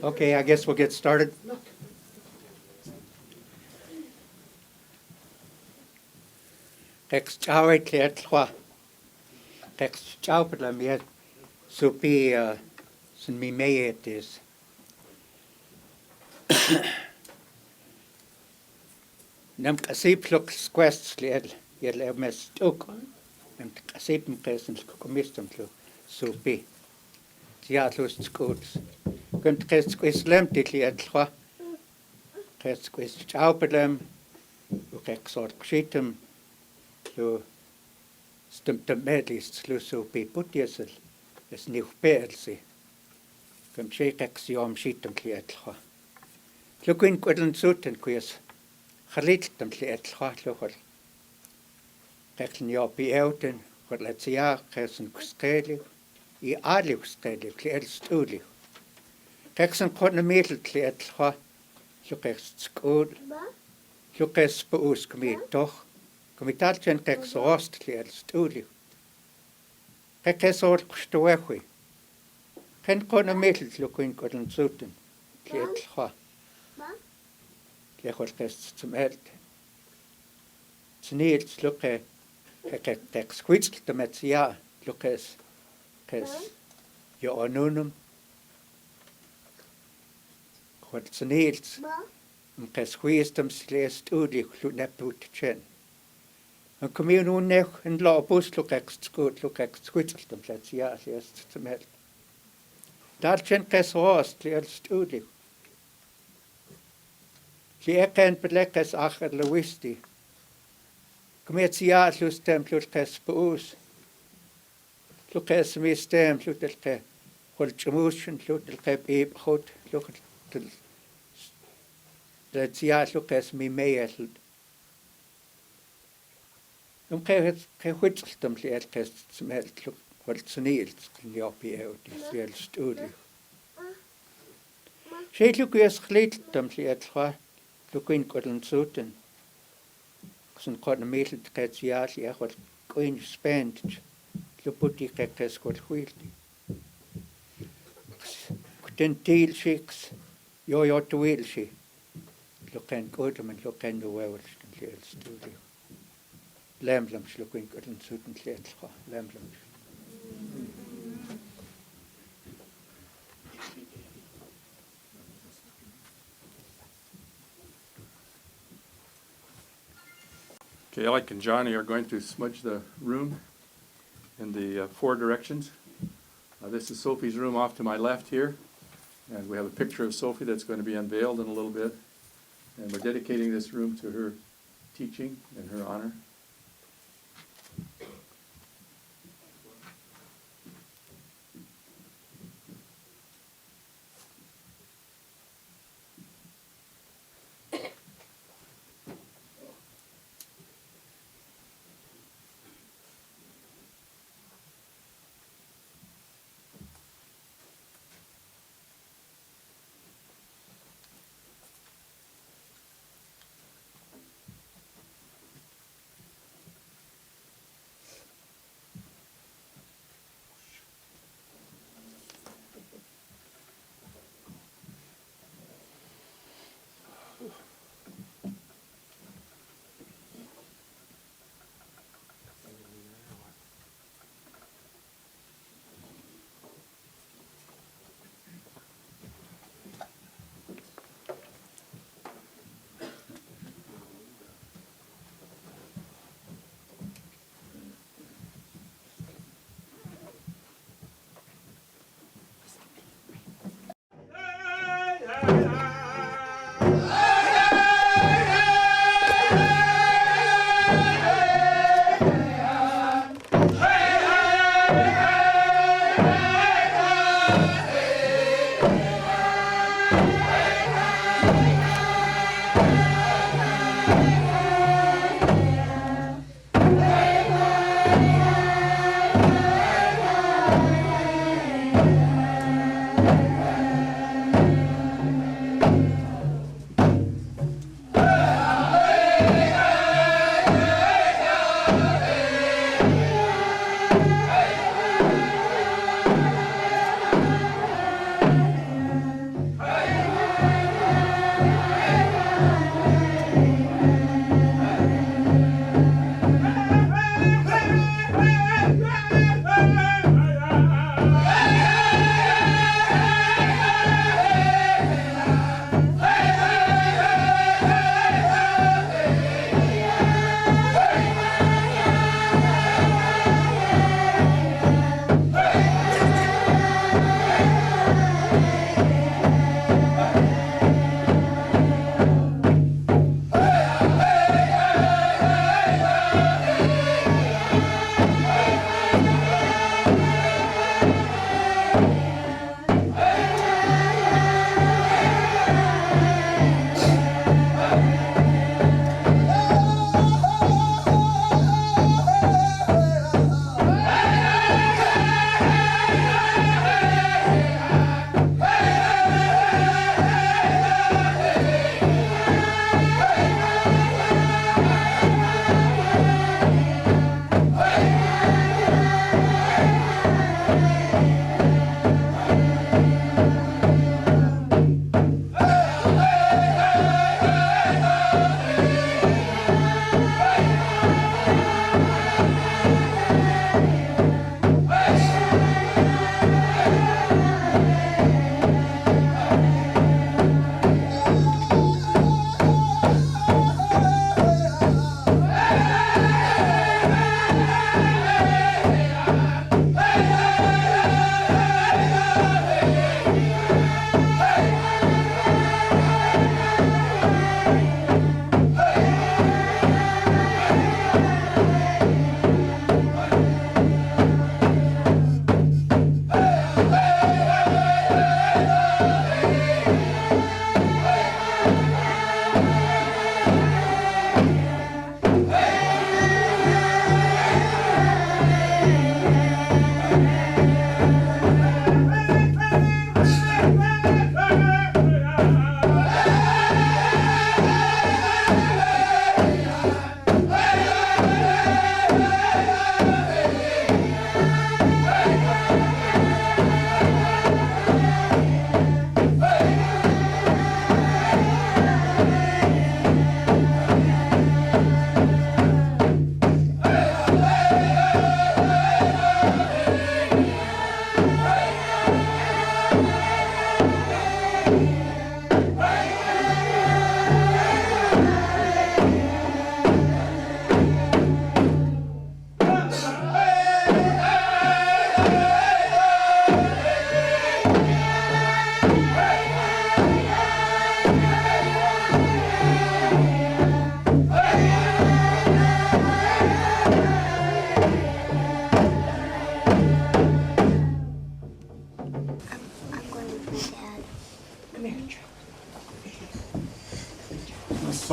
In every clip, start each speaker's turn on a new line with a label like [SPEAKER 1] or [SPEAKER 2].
[SPEAKER 1] Okay, I guess we'll get started. Chawe tleatlwa. Chawe pala miya Supi sin mi mayet is. Nam kasip luk squest liel yel mes tuk. Nam kasip mkesin kumistum lu Supi. Tia lus schools. Kunt kes kwis lem titliatlwa. Kes kwis chawe pala ukek sort kshitum lu stumtum medlist lu Supi putjesel. Es nieuw peelsi. Kum shekeks yom shitum tliatlwa. Lukwin kwedlen zuten kwis. Geliefdem tliatlwa luchel. Keklen jopi euten. Wat let's jaar kesen kuskelig. I alig skelig kliel stulig. Keksen kodne middel tliatlwa. Lukeks skool. Lukeks boos kumit toch. Kumitalchen keks rost kliel stulig. Kekes oor kustuwehui. Ken kodne middel lukwin kodlen zuten. Tliatlwa. Lechol kest zum eld. Zniels lukke keks kwitsel de met ja lukkes kes jo anunum. Wat zniels kes kwistem slest udi neput chen. En kom hier nu nech en la bus lukkeks skut lukkeks kwitsel de met ja slest zum eld. Daar chen kes rost slest udi. Si eken belekes acher lewisti. Kmet sia lustem lukes boos. Lukes mi stem lutelke. Hol chmushin lutelke beep goed lutel. Dat sia lukes mi meel. Ke hutstem lielkes smelt luk hol snilt jopi out siel studi. Seit lukes glittem lietwa. Lukwin kodlen zuten. Sun kodne metel tkets jaali wat queen spent. Luputi kekes kod huilti. Kuten tiil shiks. Jo tuil shi. Luken kodem en luken de wewels en leel studio. Lemblams lukwin kodlen zuten leetscha. Lemblams.
[SPEAKER 2] Okay, Alec and Johnny are going to smudge the room in the 4 directions. This is Sophie's room off to my left here. And we have a picture of Sophie that's going to be unveiled in a little bit. And we're dedicating this room to her teaching in her honor.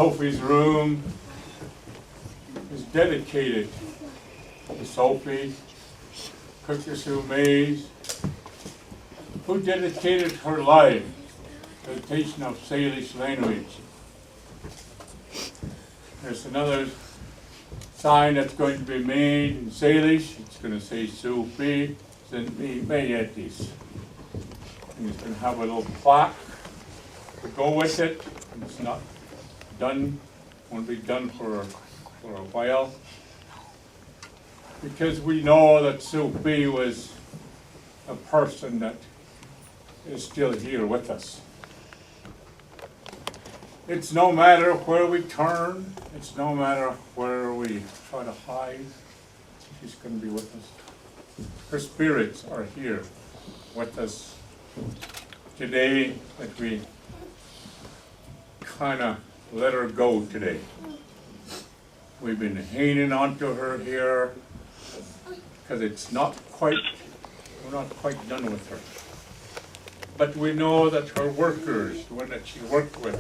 [SPEAKER 3] Sophie's room is dedicated to Sophie Quequesah Mays, who dedicated her life to the teaching of Salish language. There's another sign that's going to be made in Salish. It's going to say Supi Mayetis. And it's going to have a little plaque to go with it. It's not done, won't be done for a while, because we know that Supi was a person that is still here with us. It's no matter where we turn, it's no matter where we try to hide, she's going to be with us. Her spirits are here with us today, that we kind of let her go today. We've been hanging on to her here because it's not quite, we're not quite done with her. But we know that her workers, the one that she worked with,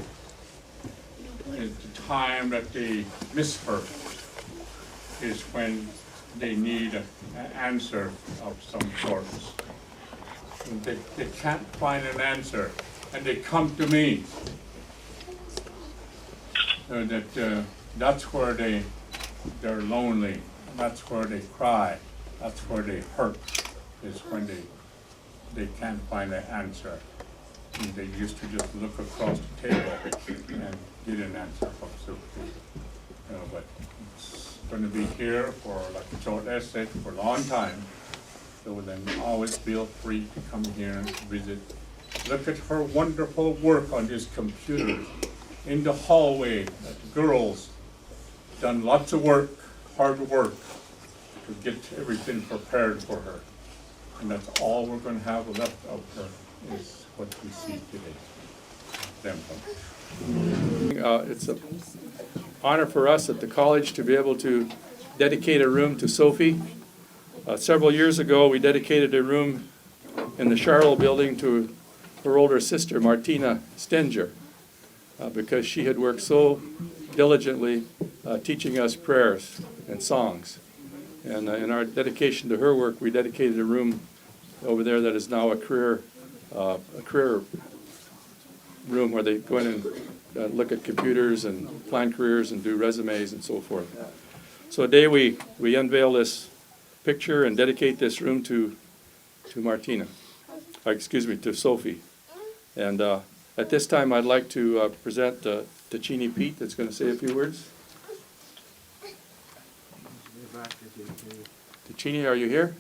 [SPEAKER 3] is the time that they miss her is when they need an answer of some sort. And they can't find an answer, and they come to me. That's where they're lonely. That's where they cry. That's where they hurt. Is when they can't find an answer. And they used to just look across the table and get an answer from Supi. But it's going to be here for, like George S. said, for a long time. So then always feel free to come here and visit. Look at her wonderful work on this computer. In the hallway, the girls done lots of work, hard work, to get everything prepared for her. And that's all we're going to have left of her, is what we see today.
[SPEAKER 2] It's an honor for us at the college to be able to dedicate a room to Sophie. Several years ago, we dedicated a room in the Charlotte building to her older sister, Martina Stenger, because she had worked so diligently teaching us prayers and songs. And in our dedication to her work, we dedicated a room over there that is now a career room where they go in and look at computers and plan careers and do resumes and so forth. So today we unveil this picture and dedicate this room to Martina, to Sophie. And at this time, I'd like to present Ticini Pete, that's going to say a few words. Ticini, are you here?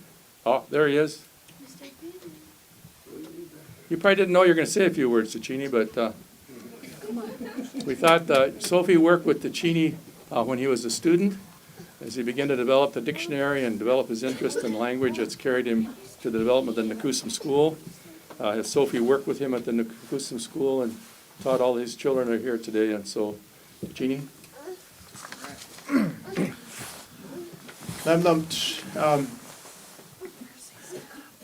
[SPEAKER 2] Oh, there he is. You probably didn't know you were going to say a few words, Ticini, but we thought Sophie worked with Ticini when he was a student, as he began to develop the dictionary and develop his interest in language. That's carried him to the development of the Nakusam School. Sophie worked with him at the Nakusam School and taught all these children are here today. And so, Ticini?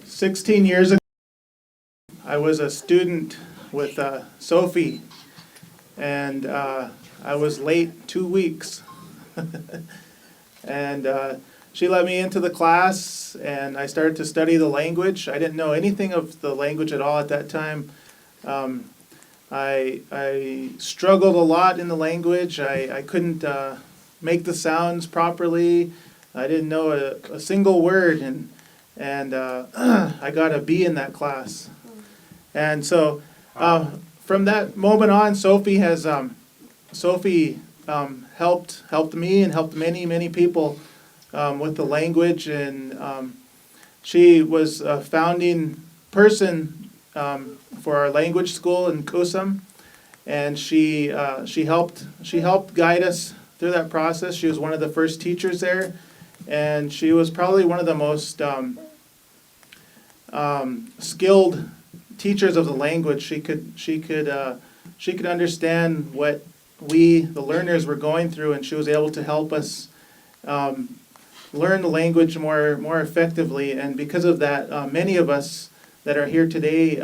[SPEAKER 4] 16 years ago, I was a student with Sophie, and I was late 2 weeks. And she let me into the class, and I started to study the language. I didn't know anything of the language at all at that time. I struggled a lot in the language. I couldn't make the sounds properly. I didn't know a single word, and I got a B in that class. And so from that moment on, Sophie has helped me and helped many people with the language, and she was a founding person for our language school in Kusam, and she helped guide us through that process. She was one of the first teachers there, and she was probably one of the most skilled teachers of the language. She could understand what we, the learners, were going through, and she was able to help us learn the language more effectively. And because of that, many of us that are here today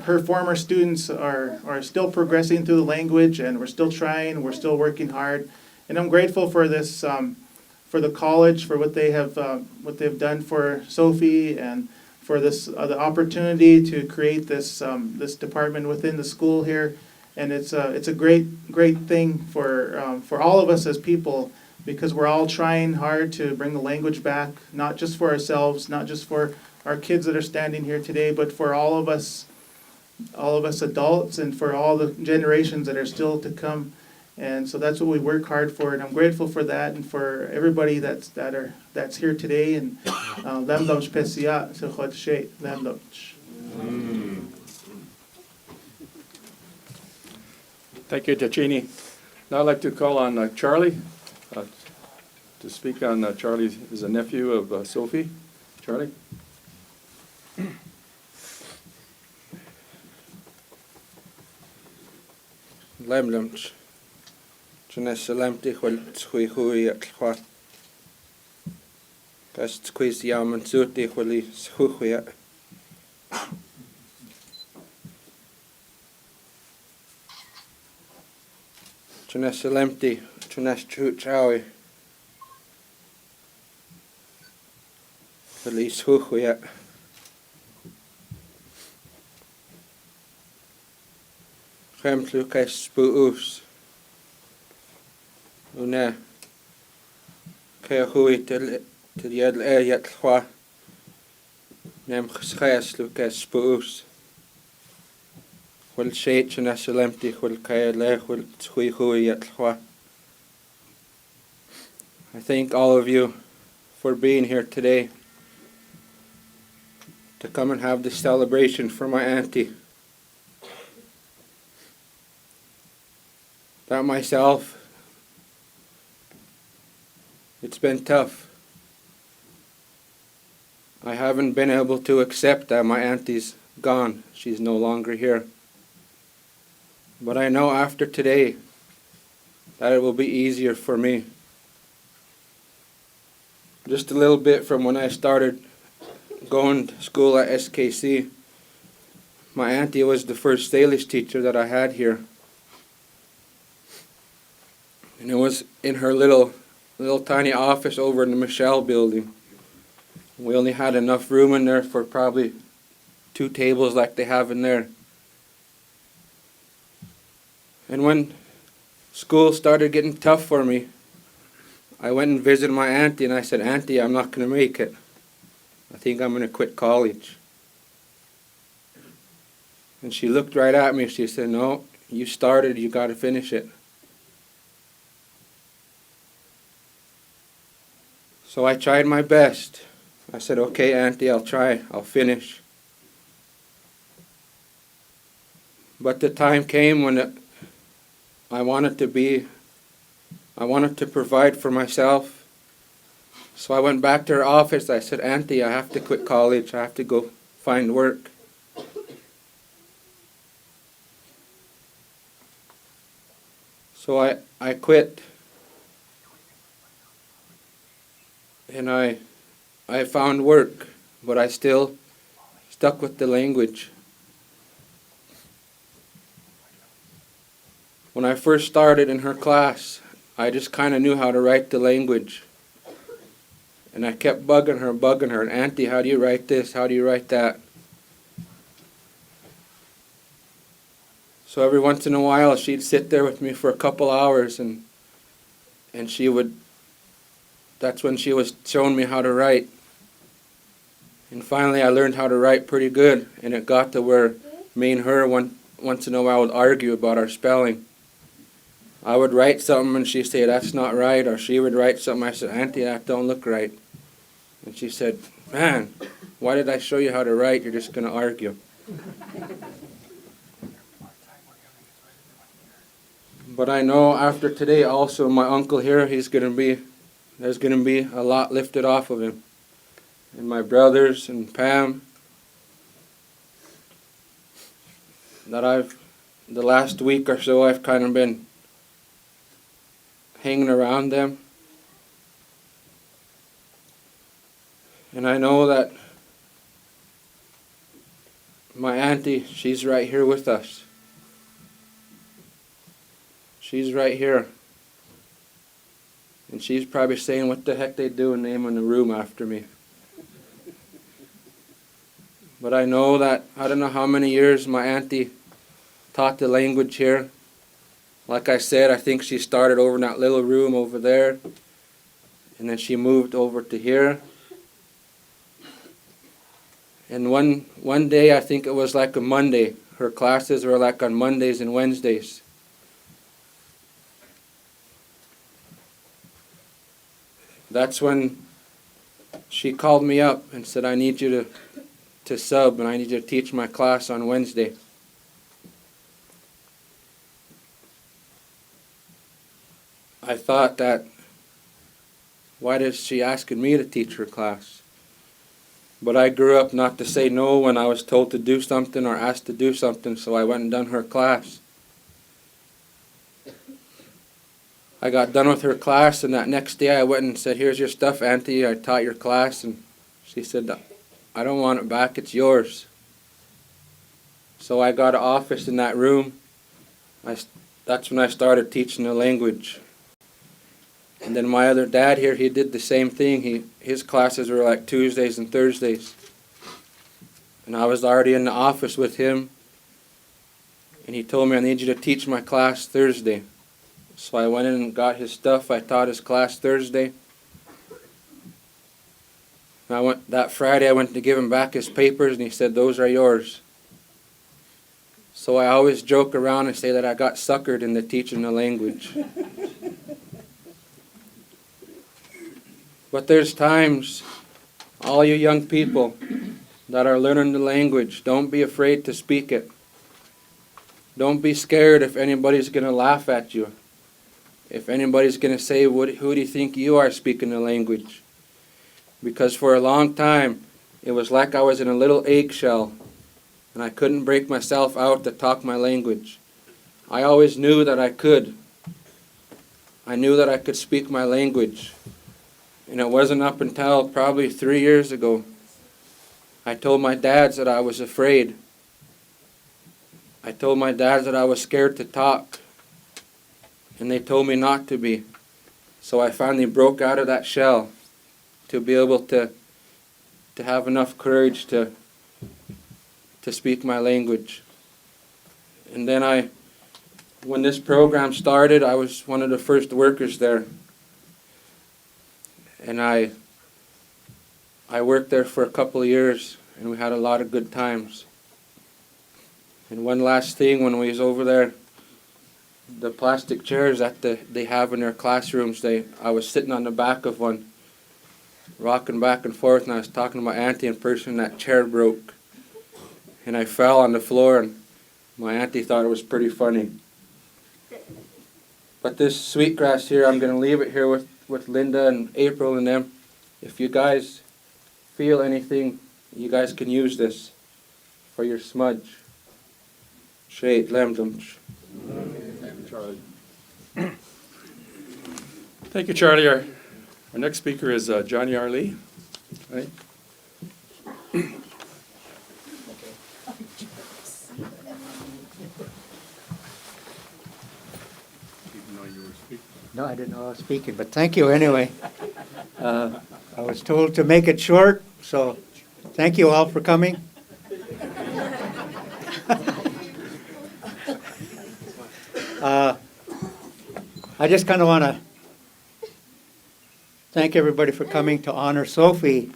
[SPEAKER 4] her former students are still progressing through the language, and we're still trying, we're still working hard. And I'm grateful for this, for the college, for what they've done for Sophie, and for this the opportunity to create this department within the school here. And it's a great thing for all of us as people, because we're all trying hard to bring the language back, not just for ourselves, not just for our kids that are standing here today, but for all of us adults, and for all the generations that are still to come. And so that's what we work hard for, and I'm grateful for that, and for everybody that's here today. And Lemdom Spesia Sechot She Lemdom.
[SPEAKER 2] Thank you, Tachini. Now I'd like to call on Charlie to speak on Charlie is a nephew of Sophie. Charlie?
[SPEAKER 5] Lemlemch. Jenesalemti hwel tshui hui at hwa. Gas tsquis yaman suti hweli shui at. Jenesalemti, jenes chuchawi. Hweli shui at. Chem Lucas Buus. Una Kahui til Yadl Ayat Hwa. Nem Chas Lucas Buus. Will Shait and Asalemti will Kayale will Tui Hui at Hwa. I thank all of you for being here today to come and have this celebration for my auntie. About myself, it's been tough. I haven't been able to accept that my auntie's gone. She's no longer here. But I know after today that it will be easier for me. Just a little bit from when I started going to school at SKC, my auntie was the first Salish teacher that I had here. And it was in her little tiny office over in the Michelle building. We only had enough room in there for probably 2 tables like they have in there. And when school started getting tough for me, I went and visited my auntie, and I said, "Auntie, I'm not going to make it. I think I'm going to quit college." And she looked right at me. She said, "No, you started, you got to finish it." So I tried my best. I said, "Okay, Auntie, I'll try. I'll finish." But the time came when I wanted to provide for myself. So I went back to her office. I said, "Auntie, I have to quit college. I have to go find work." So I quit. And I found work, but I still stuck with the language. When I first started in her class, I just kind of knew how to write the language. And I kept bugging her, and "Auntie, how do you write this? How do you write that?" So every once in a while, she'd sit there with me for a couple hours, and that's when she was showing me how to write. And finally I learned how to write pretty good, and it got to where me and her once in a while would argue about our spelling. I would write something and she'd say, "That's not right," or she would write something, I said, "Auntie, that don't look right." And she said, "Man, why did I show you how to write? You're just going to argue." But I know after today also my uncle here, there's going to be a lot lifted off of him. And my brothers and Pam, that the last week or so I've kind of been hanging around them. And I know that my auntie, she's right here with us. She's right here. And she's probably saying, what the heck they doing naming the room after me? But I know that, I don't know how many years my auntie taught the language here. Like I said, I think she started over in that little room over there. And then she moved over to here. And one day, I think it was like a Monday. Her classes were like on Mondays and Wednesdays. That's when she called me up and said, I need you to sub and I need you to teach my class on Wednesday. I thought that, why is she asking me to teach her class? But I grew up not to say no when I was told to do something or asked to do something, so I went and done her class. I got done with her class, and that next day I went and said, here's your stuff, Auntie, I taught your class. And she said, I don't want it back, it's yours. So I got an office in that room. That's when I started teaching the language. And then my other dad here, he did the same thing. His classes were like Tuesdays and Thursdays. And I was already in the office with him. And he told me, I need you to teach my class Thursday. So I went in and got his stuff. I taught his class Thursday. And that Friday I went to give him back his papers, and he said, those are yours. So I always joke around and say that I got suckered into teaching the language. But there's times, all you young people that are learning the language, don't be afraid to speak it. Don't be scared if anybody's going to laugh at you. If anybody's going to say, who do you think you are speaking the language? Because for a long time, it was like I was in a little eggshell, and I couldn't break myself out to talk my language. I always knew that I could. I knew that I could speak my language. And it wasn't up until probably 3 years ago, I told my dads that I was afraid. I told my dads that I was scared to talk. And they told me not to be. So I finally broke out of that shell to be able to have enough courage to speak my language. And then when this program started, I was one of the first workers there. And I worked there for a couple of years, and we had a lot of good times. And one last thing, when we was over there, the plastic chairs that they have in their classrooms, I was sitting on the back of one, rocking back and forth, and I was talking to my auntie in person, and that chair broke. And I fell on the floor, and my auntie thought it was pretty funny. But this sweetgrass here, I'm going to leave it here with Linda and April and them. If you guys feel anything, you guys can use this for your smudge. Shade, lemdum.
[SPEAKER 2] Charlie. Thank you, Charlie. Our next speaker is Johnny R. Lee. Right?
[SPEAKER 1] No, I didn't know I was speaking, but thank you anyway. I was told to make it short, so thank you all for coming. I just kind of want to thank everybody for coming to honor Sophie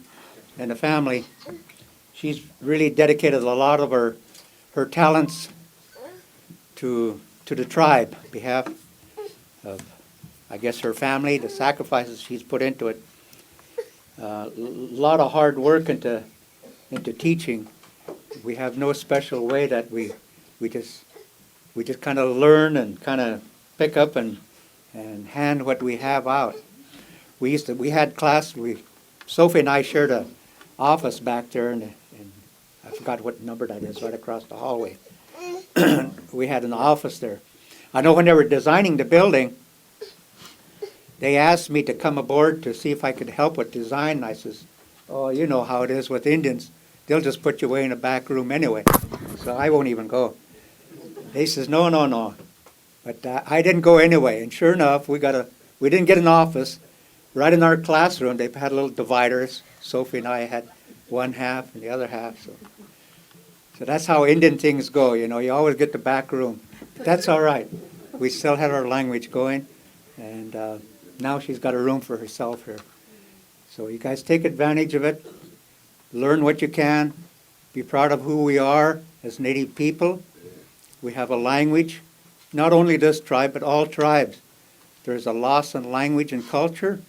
[SPEAKER 1] and the family. She's really dedicated a lot of her talents to the tribe on behalf of, I guess, her family, the sacrifices she's put into it. A lot of hard work into teaching. We have no special way that we just kind of learn and kind of pick up and hand what we have out. We had class. Sophie and I shared an office back there, and I forgot what number that is, right across the hallway. We had an office there. I know when they were designing the building, they asked me to come aboard to see if I could help with design. And I says, oh, you know how it is with Indians. they'll just put you away in a back room anyway. So I won't even go. They says, no, no, no. But I didn't go anyway. And sure enough, we didn't get an office. Right in our classroom, they had little dividers. Sophie and I had one half and the other half. So that's how Indian things go, you know. You always get the back room. But that's all right. We still had our language going. And now she's got a room for herself here. So you guys take advantage of it. Learn what you can. Be proud of who we are as Native people. We have a language. Not only this tribe, but all tribes. There's a loss in language and culture.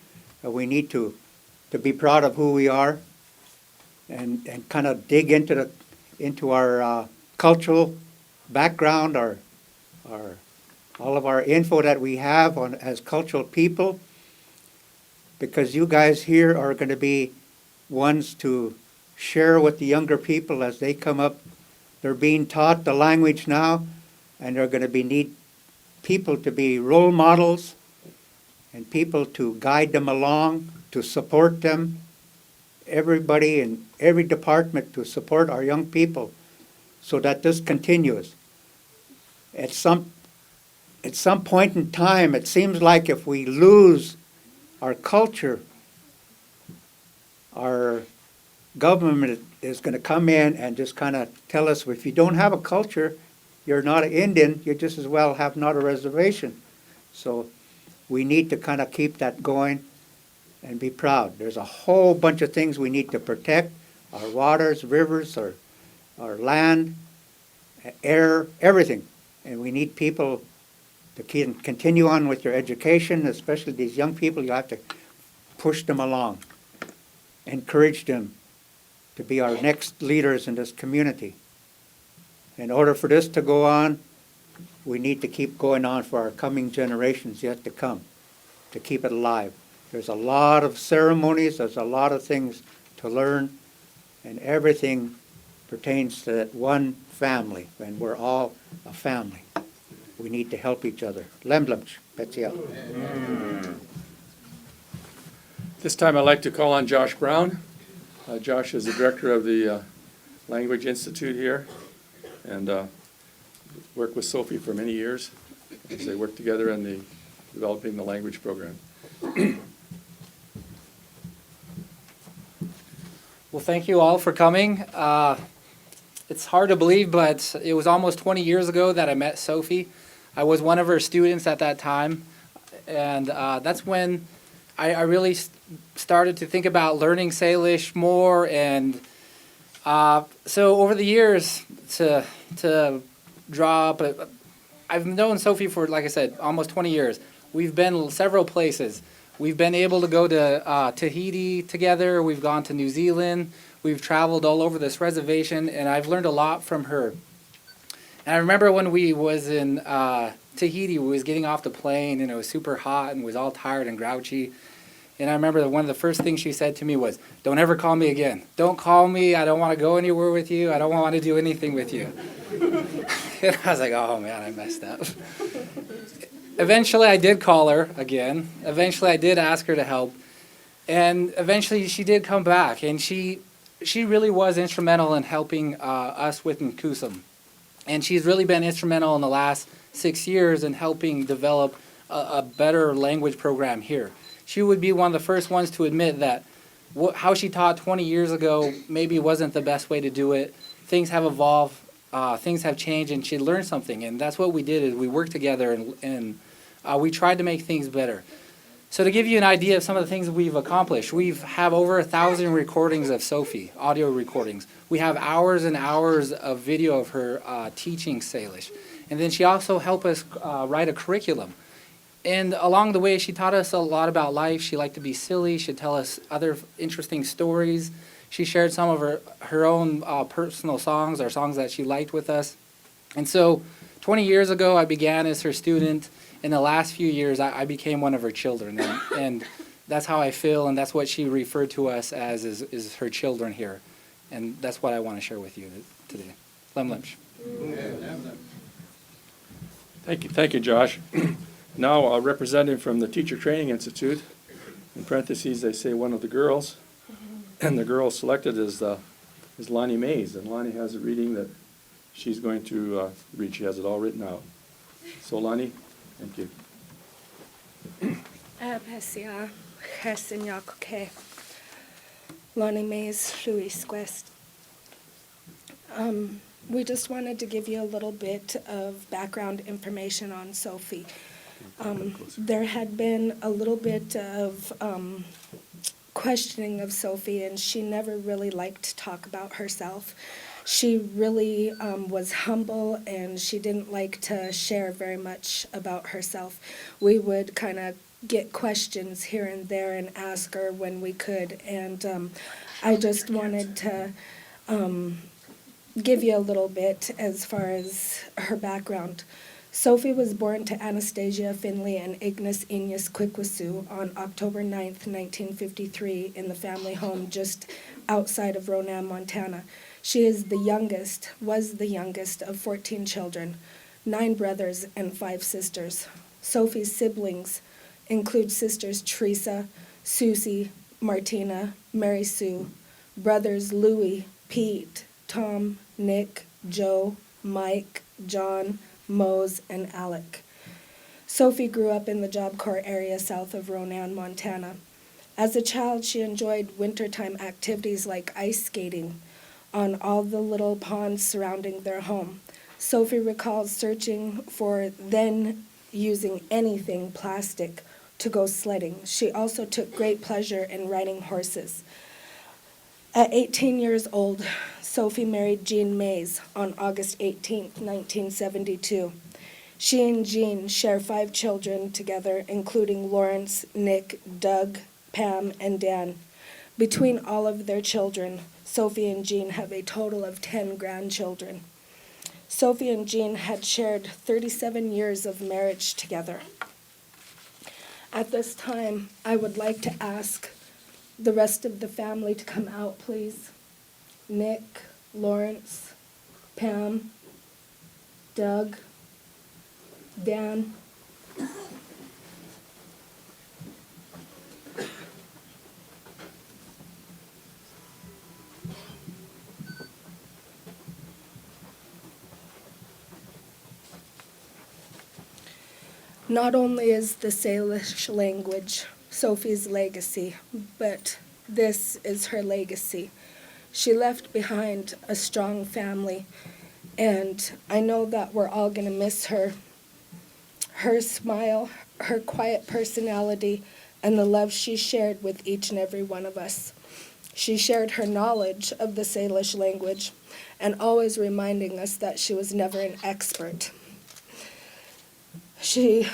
[SPEAKER 1] We need to be proud of who we are and kind of dig into our cultural background, our all of our info that we have on as cultural people, because you guys here are going to be ones to share with the younger people as they come up. They're being taught the language now, and they're going to need people to be role models and people to guide them along, to support them, everybody in every department to support our young people so that this continues. At some point in time, it seems like if we lose our culture, our government is going to come in and just kind of tell us, if you don't have a culture, you're not an Indian, you just as well have not a reservation. So we need to kind of keep that going and be proud. There's a whole bunch of things we need to protect, our waters, rivers, our land, air, everything. And we need people to continue on with your education, especially these young people. You have to push them along, encourage them to be our next leaders in this community. In order for this to go on, we need to keep going on for our coming generations yet to come, to keep it alive. There's a lot of ceremonies, there's a lot of things to learn, and everything pertains to that one family, and we're all a family. We need to help each other. Lemblumch, Petsiel.
[SPEAKER 2] This time I'd like to call on Josh Brown. Josh is the director of the Language Institute here, and worked with Sophie for many years as they work together in developing the language program.
[SPEAKER 6] Well, thank you all for coming. It's hard to believe, but it was almost 20 years ago that I met Sophie. I was one of her students at that time, and that's when I really started to think about learning Salish more. And so over the years, to draw up, I've known Sophie for, like I said, almost 20 years. We've been several places. We've been able to go to Tahiti together. We've gone to New Zealand. We've traveled all over this reservation, and I've learned a lot from her. And I remember when we was in Tahiti, we was getting off the plane, and it was super hot, and was all tired and grouchy. And I remember that one of the first things she said to me was, "Don't ever call me again. Don't call me. I don't want to go anywhere with you. I don't want to do anything with you." And I was like, oh, man, I messed up. Eventually, I did call her again. Eventually, I did ask her to help. And eventually, she did come back. And she really was instrumental in helping us with Nkusum. And she's really been instrumental in the last 6 years in helping develop a better language program here. She would be one of the first ones to admit that how she taught 20 years ago maybe wasn't the best way to do it. Things have evolved. Things have changed, and she learned something. And that's what we did, is we worked together, and we tried to make things better. So to give you an idea of some of the things we've accomplished, we have over 1,000 recordings of Sophie, audio recordings. We have hours and hours of video of her teaching Salish. And then she also helped us write a curriculum. And along the way, she taught us a lot about life. She liked to be silly. She'd tell us other interesting stories. She shared some of her own personal songs, or songs that she liked, with us. And so 20 years ago, I began as her student. In the last few years, I became one of her children. And that's how I feel, and that's what she referred to us as, is her children here. And that's what I want to share with you today. Lemlimsh.
[SPEAKER 2] Thank you, Josh. Now, a representative from the Teacher Training Institute, in parentheses, they say one of the girls, and the girl selected is is Lonnie Mays, and Lonnie has a reading that she's going to read. She has it all written out. So Lonnie, thank you.
[SPEAKER 7] Abesia, Hersenyakoke, Lonnie Mays, Louis Quest. We just wanted to give you a little bit of background information on Sophie. There had been a little bit of questioning of Sophie, and she never really liked to talk about herself. She really was humble, and she didn't like to share very much about herself. We would kind of get questions here and there and ask her when we could, and I just wanted to give you a little bit as far as her background. Sophie was born to Anastasia Finley and Ignace Enyas Quequesah on October 9th, 1953, in the family home just outside of Ronan, Montana. She is was the youngest of 14 children, 9 brothers and 5 sisters. Sophie's siblings include sisters Teresa, Susie, Martina, Mary Sue, brothers Louis, Pete, Tom, Nick, Joe, Mike, John, Mose, and Alec. Sophie grew up in the Job Corps area south of Ronan, Montana. As a child, she enjoyed wintertime activities like ice skating on all the little ponds surrounding their home. Sophie recalls searching for then using anything plastic to go sledding. She also took great pleasure in riding horses. At 18 years old, Sophie married Jean Mays on August 18, 1972. She and Jean share 5 children together, including Lawrence, Nick, Doug, Pam, and Dan. Between all of their children, Sophie and Jean have a total of 10 grandchildren. Sophie and Jean had shared 37 years of marriage together. At this time, I would like to ask the rest of the family to come out, please. Nick, Lawrence, Pam, Doug, Dan. Not only is the Salish language Sophie's legacy, but this is her legacy. She left behind a strong family, and I know that we're all going to miss her. Her smile, her quiet personality, and the love she shared with each and every one of us. She shared her knowledge of the Salish language and always reminding us that she was never an expert. She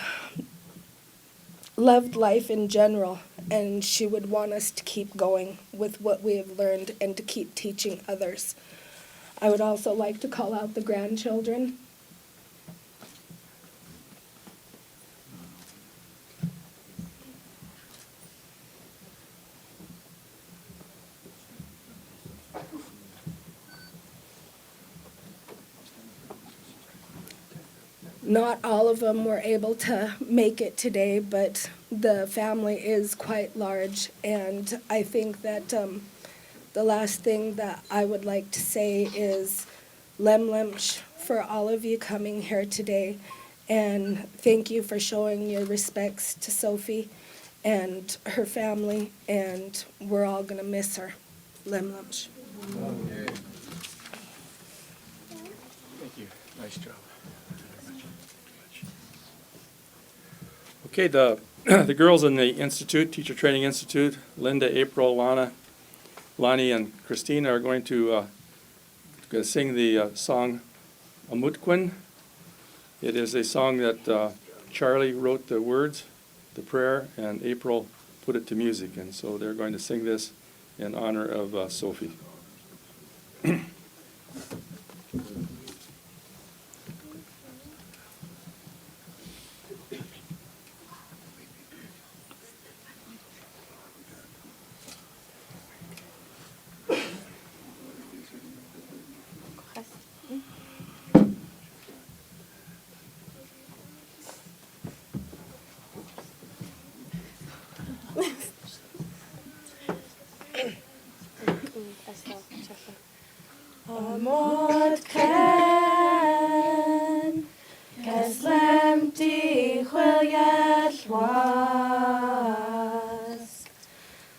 [SPEAKER 7] loved life in general, and she would want us to keep going with what we have learned and to keep teaching others. I would also like to call out the grandchildren. Not all of them were able to make it today, but the family is quite large, and I think that the last thing that I would like to say is lemlemsh for all of you coming here today, and thank you for showing your respects to Sophie and her family, and we're all going to miss her. Lemlemsh.
[SPEAKER 2] Thank you. Nice job. Okay, the girls in the Institute, Teacher Training Institute, Linda, April, Lana, Lonnie, and Christina are going to sing the song Amutquin. It is a song that Charlie wrote the words, the prayer, and April put it to music. And so they're going to sing this in honor of Sophie.
[SPEAKER 8] Amod ken, keslem di chwiliad was.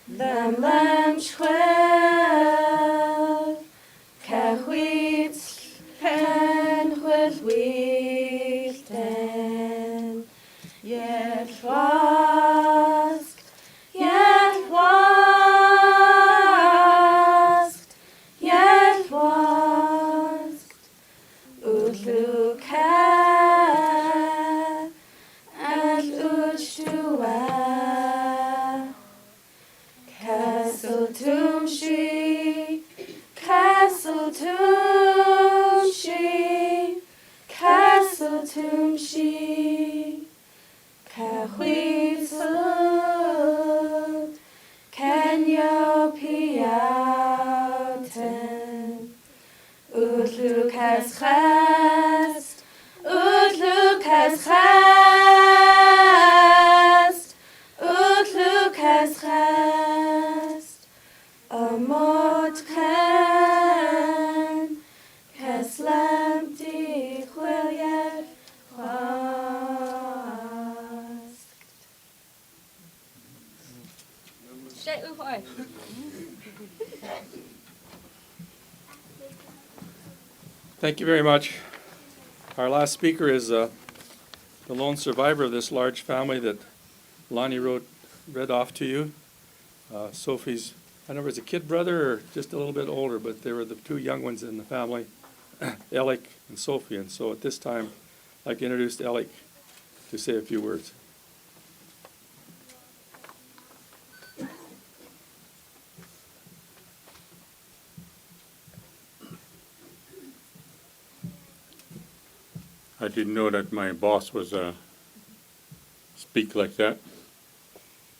[SPEAKER 8] Them lem chwil, cehwyd pen chwil wyllten. Yet was, yet was, yet was. Utluke and utshua. Castle Tumshi, Castle Tumshi, Castle Tumshi. Kahwitsul, Kenya Piauten. Utlukas chast, Utlukas chast, Utlukas chast. Amot chen, Keslam di chwiliad chwas.
[SPEAKER 2] Thank you very much. Our last speaker is the lone survivor of this large family that Lonnie read off to you. Sophie's, I don't know if it was a kid brother or just a little bit older, but they were the two young ones in the family, Alec and Sophie. And so at this time, I'd like to introduce Alec to say a few words.
[SPEAKER 3] I didn't know that my boss was speak like that.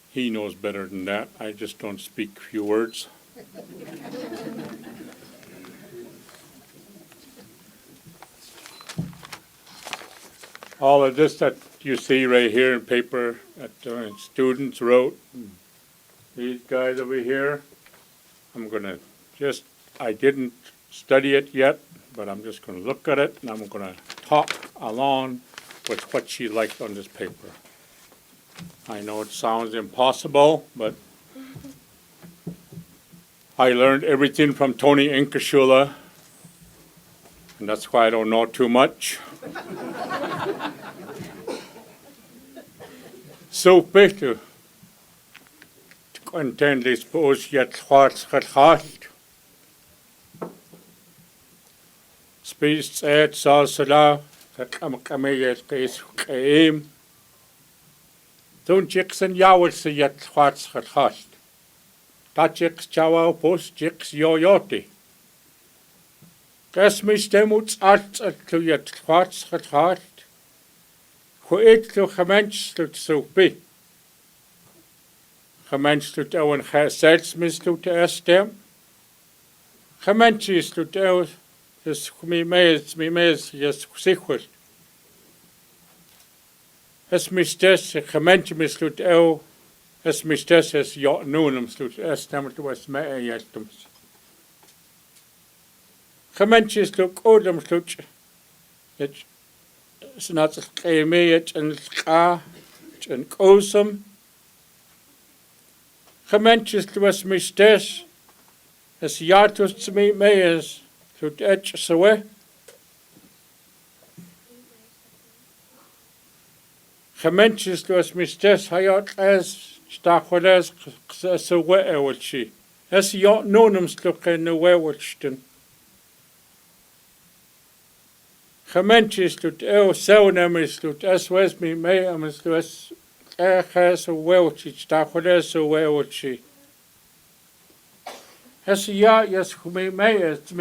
[SPEAKER 3] He knows better than that. I just don't speak few words. All of this that you see right here in paper that students wrote, these guys over here, I'm going to just, I didn't study it yet, but I'm just going to look at it and I'm going to talk along with what she liked on this paper. I know it sounds impossible, but I learned everything from Tony Inkashula, and that's why I don't know too much. Supi to contend this post yet thoughts gehad. Speech at Salsala, that Kamayet case came. Don't chicks and yowls yet thoughts gehad. Dat chicks chow post chicks yoyoti. Gas me stemuts arts at to yet thoughts gehad. Who eat to gemens to Supi. Gemens to owen sets mis to stem. Gemens is to tell. Dus me mees, yes, sicher. Es mistes, gemeente mislut el, es mistes es ja noenem slut, es neemt was mij jetums. Gemeente is ook odem slut, het is net als mee het en ska, en koosem. Gemeente is was mistes, es ja tus me mees. Slut etch sawe. Gemeentes was mistes hayat as stacholes sawe ewelchi. Es ja nonem sluke no wewelchten. Gemeentes slut saunemis slut as was me may amis was has a wewelchi stacholes so wewelchi. Es ja, yes, me mayes,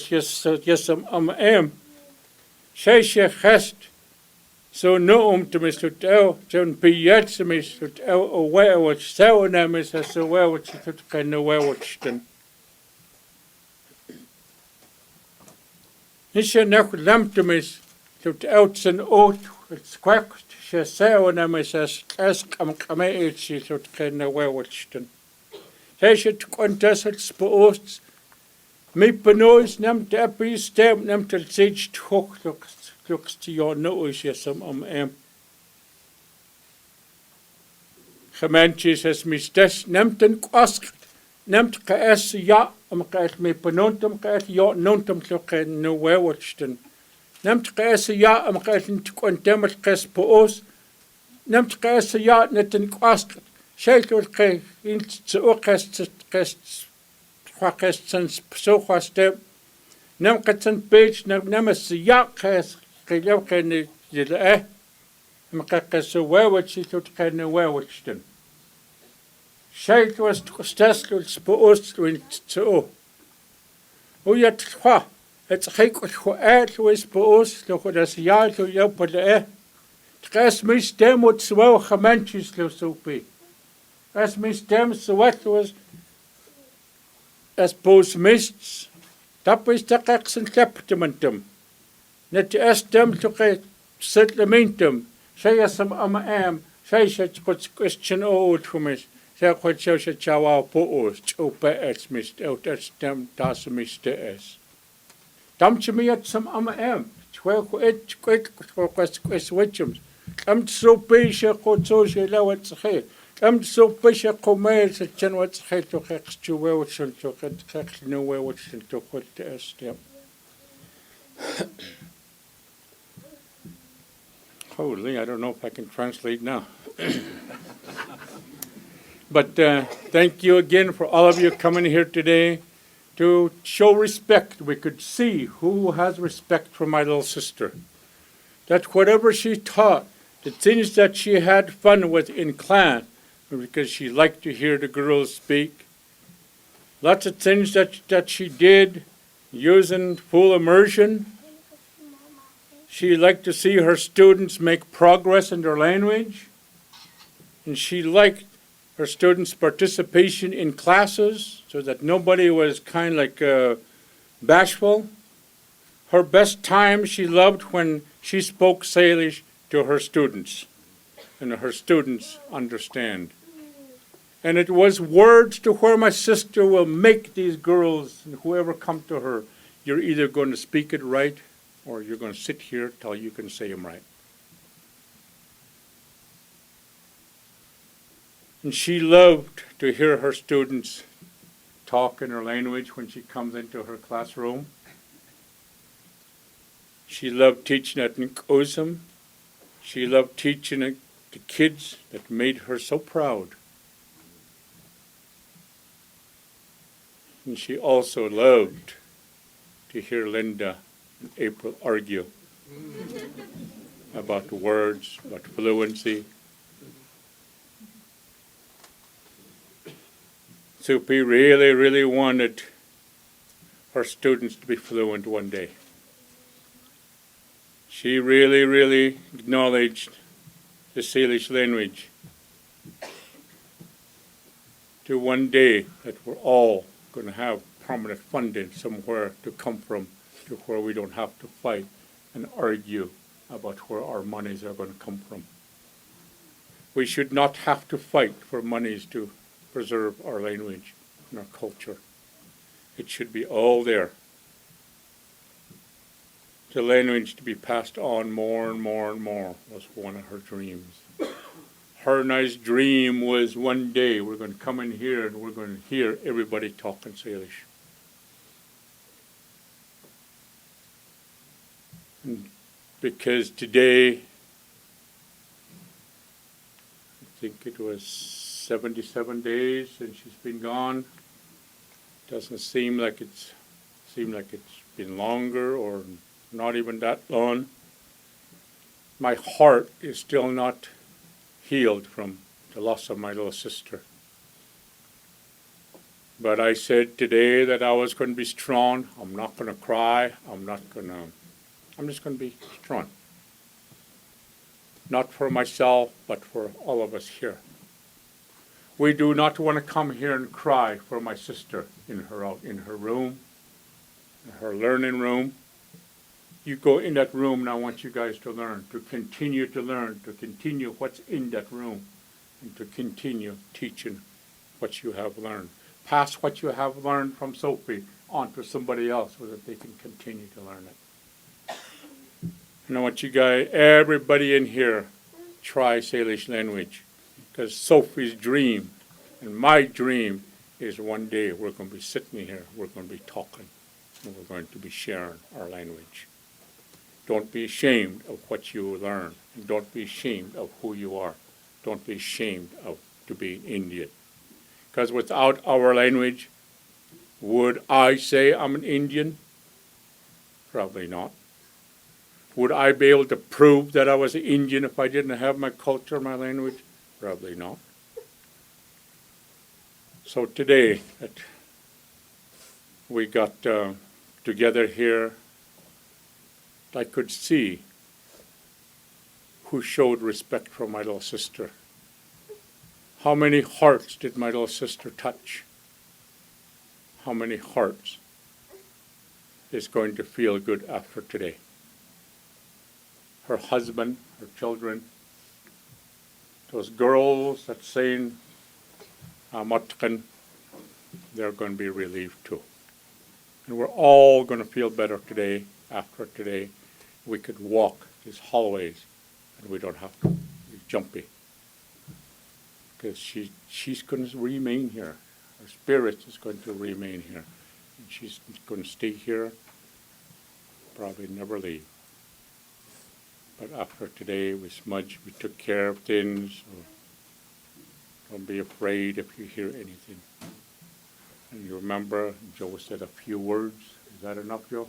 [SPEAKER 3] yes, am. She gest, so no to Mr. Tell, John Piet, Mr. Tell, away which so names as a well which you can know where which then. Is she neck lamp to miss to out an oath, it's quacked, she so names as come she should can know where which then. Hij should contest het spoort Me panois nem te epi stem nem te sage talk looks to your nose yesum Gemeentjes is me stes neemt een kwask neemt kaes ja kaes me panontem kaes ja nontem loke no wewelsten neemt kaes ja kaes niet kontemet kaes poos neemt kaes ja net een kwask Shekel ke in te orkest Quakestens so kwaste nem katsen page nem is ja kaes geloof ken je kaes so wewelsten tot ken no wewelsten Sheik was stestel spoos in to. Hoe je het qua? Het gek wat geëerd was spoos, nog dat jaar to jou per de. Het mijn stem moet zo gemeentjes lo Supi. As mijn stem zo wat was. As boos mists. Dat is de geksen departementum. Net de stem to get settlementum. Zij is am. Zij is het question old for me. Zeg wat zo se chawa poos chopa es mist out es stem das mist es. Damtje me het some Twel kwes witchums. So pesje kot so se lawet se. So pesje komel se chen wat se to geks to wel so to geks no wel wat se to kot es stem. Holy, I don't know if I can translate now. But thank you again for all of you coming here today to show respect. We could see who has respect for my little sister. That whatever she taught, the things that she had fun with in class, because she liked to hear the girls speak. Lots of things that she did using full immersion. She liked to see her students make progress in their language. And she liked her students' participation in classes so that nobody was kind of like bashful. Her best time she loved when she spoke Salish to her students, and her students understand. And it was words to where my sister will make these girls, and whoever come to her, you're either going to speak it right or you're going to sit here till you can say them right. And she loved to hear her students talk in her language when she comes into her classroom. She loved teaching at Nkosum. She loved teaching at the kids that made her so proud. And she also loved to hear Linda and April argue about the words, about fluency. Supi really, really wanted her students to be fluent one day. She really, really acknowledged the Salish language to one day that we're all going to have permanent funding somewhere to come from, to where we don't have to fight and argue about where our monies are going to come from. We should not have to fight for monies to preserve our language and our culture. It should be all there. The language to be passed on more and more and more was one of her dreams. Her nice dream was one day we're going to come in here and we're going to hear everybody talking Salish. And because today, I think it was 77 days since she's been gone. Doesn't seem like it's been longer or not even that long. My heart is still not healed from the loss of my little sister. But I said today that I was going to be strong. I'm not going to cry. I'm just going to be strong. Not for myself, but for all of us here. We do not want to come here and cry for my sister in her room, in her learning room. You go in that room and I want you guys to learn, to continue what's in that room, and to continue teaching what you have learned. Pass what you have learned from Sophie onto somebody else so that they can continue to learn it. And I want you guys, everybody in here, try Salish language, because Sophie's dream and my dream is one day we're going to be sitting here, we're going to be talking, and we're going to be sharing our language. Don't be ashamed of what you learn, and don't be ashamed of who you are. Don't be ashamed of to be Indian. Because without our language, would I say I'm an Indian? Probably not. Would I be able to prove that I was an Indian if I didn't have my culture, my language? Probably not. So today, that we got together here, I could see who showed respect for my little sister. How many hearts did my little sister touch? How many hearts is going to feel good after today? Her husband, her children, those girls that saying Matkan, they're going to be relieved too. And we're all going to feel better today, after today. We could walk these hallways and we don't have to be jumpy. Because she's going to remain here. Her spirit is going to remain here. And she's going to stay here, probably never leave. But after today, we smudged, we took care of things. So don't be afraid if you hear anything. And you remember, Joe said a few words. Is that enough, Joe?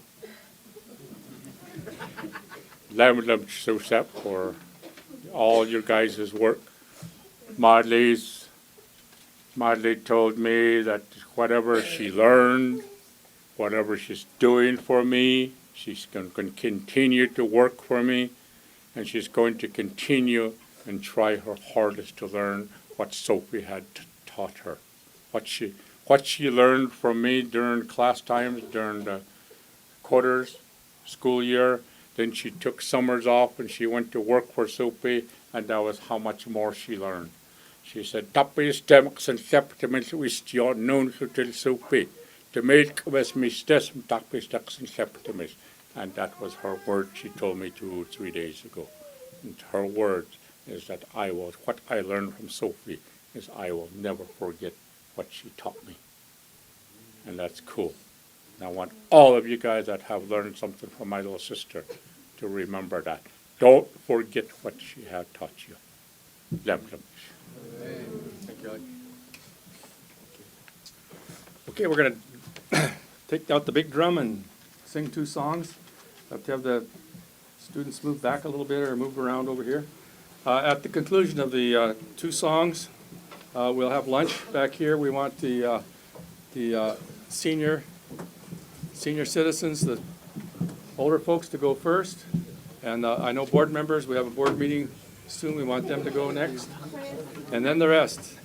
[SPEAKER 3] Lam for all your guys' work. Madley told me that whatever she learned, whatever she's doing for me, she's going to continue to work for me, and she's going to continue and try her hardest to learn what Sophie had taught her. What she learned from me during class times, during the quarters, school year. Then she took summers off and she went to work for Supi, and that was how much more she learned. She said, "Tapis demaks and septimus wist your known to Supi. To make was mistes tapis dex and septimus." And that was her word she told me 2 or 3 days ago. And her words is that what I learned from Sophie is I will never forget what she taught me. And that's cool. And I want all of you guys that have learned something from my little sister to remember that. Don't forget what she had taught you. Thank you, Alec.
[SPEAKER 2] Okay, we're going to take out the big drum and sing 2 songs. I have to have the students move back a little bit or move around over here. At the conclusion of the 2 songs, we'll have lunch back here. We want the senior citizens, the older folks, to go first. And I know board members, we have a board meeting soon. We want them to go next. And then the rest.